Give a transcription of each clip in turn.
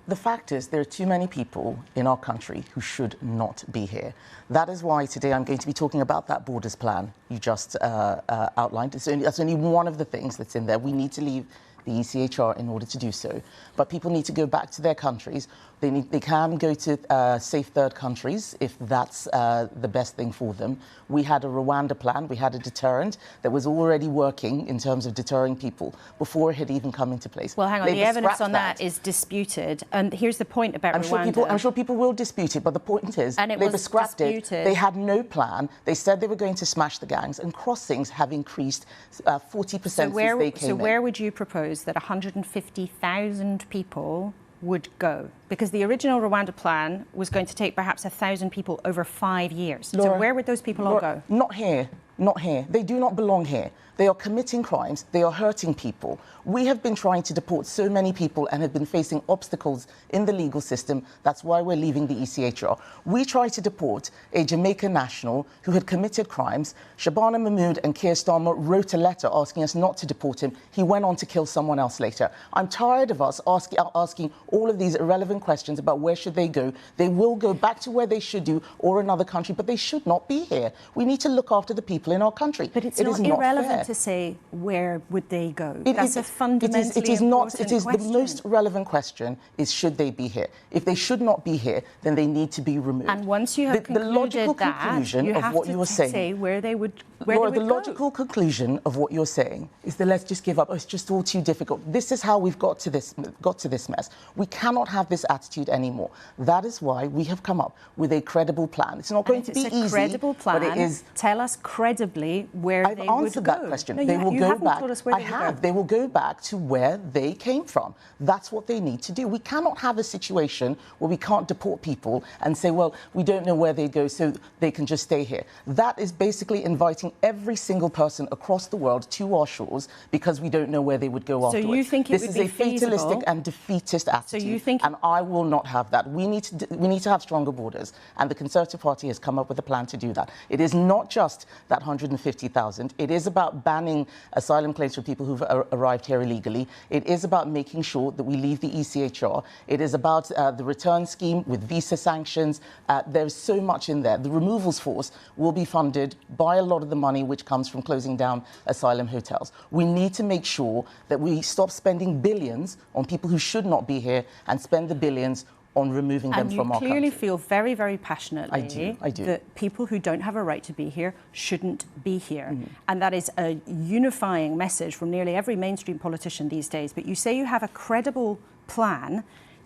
The fact is, there are too many people in our country who should not be here. That is why today I'm going to be talking about that borders plan you just outlined. That's only one of the things that's in there. We need to leave the ECHR in order to do so. But people need to go back to their countries. They can go to safe third countries if that's the best thing for them. We had a Rwanda plan. We had a deterrent that was already working in terms of deterring people before it had even come into place. Well, hang on. The evidence on that is disputed. And here's the point about Rwanda. I'm sure people will dispute it, but the point is Labour scrapped it. They had no plan. They said they were going to smash the gangs, and crossings have increased 40% since they came in. So where would you propose that 150,000 people would go? Because the original Rwanda plan was going to take perhaps 1,000 people over 5 years. Laura, so where would those people all go? Not here. Not here. They do not belong here. They are committing crimes. They are hurting people. We have been trying to deport so many people and have been facing obstacles in the legal system. That's why we're leaving the ECHR. We tried to deport a Jamaican national who had committed crimes. Shabana Mahmood and Keir Starmer wrote a letter asking us not to deport him. He went on to kill someone else later. I'm tired of us asking all of these irrelevant questions about where should they go. They will go back to where they should do or another country, but they should not be here. We need to look after the people in our country. But it's not irrelevant to say where would they go. That's a fundamentally important question. The most relevant question is should they be here? If they should not be here, then they need to be removed. And once you have concluded the logical that, conclusion you of have what to you're saying, say where they would go. Laura, the logical conclusion of what you're saying is that let's just give up. Oh, it's just all too difficult. This is how we've got to this mess. We cannot have this attitude anymore. That is why we have come up with a credible plan. It's not going to be easy. It's a credible plan. But it is. Tell us credibly where they would go. I've answered that question. No, they will go back. Told us where they would go. They will go back to where they came from. That's what they need to do. We cannot have a situation where we can't deport people and say, well, we don't know where they go, so they can just stay here. That is basically inviting every single person across the world to our shores because we don't know where they would go afterwards. So you think this is a fatalistic and defeatist attitude, so you think, and I will not have that. We need to have stronger borders, and the Conservative Party has come up with a plan to do that. It is not just that 150,000. It is about banning asylum claims for people who've arrived here illegally. It is about making sure that we leave the ECHR. It is about the return scheme with visa sanctions. There's so much in there. The removals force will be funded by a lot of the money which comes from closing down asylum hotels. We need to make sure that we stop spending billions on people who should not be here and spend the billions on removing them from our country. And you clearly feel very, very passionately I do. that people who don't have a right to be here shouldn't be here. And that is a unifying message from nearly every mainstream politician these days. But you say you have a credible plan.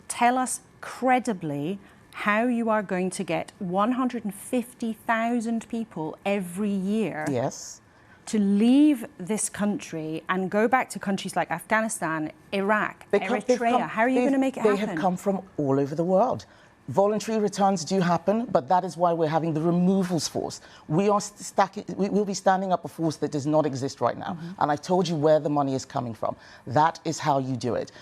Tell us credibly how you are going to get 150,000 people every year to leave this country and go back to countries like Afghanistan, Iraq, Eritrea. How are you going to make it happen? They have come from all over the world. Voluntary returns do happen, but that is why we're having the removals force. We will be standing up a force that does not exist right now. And I told you where the money is coming from. That is how you do it.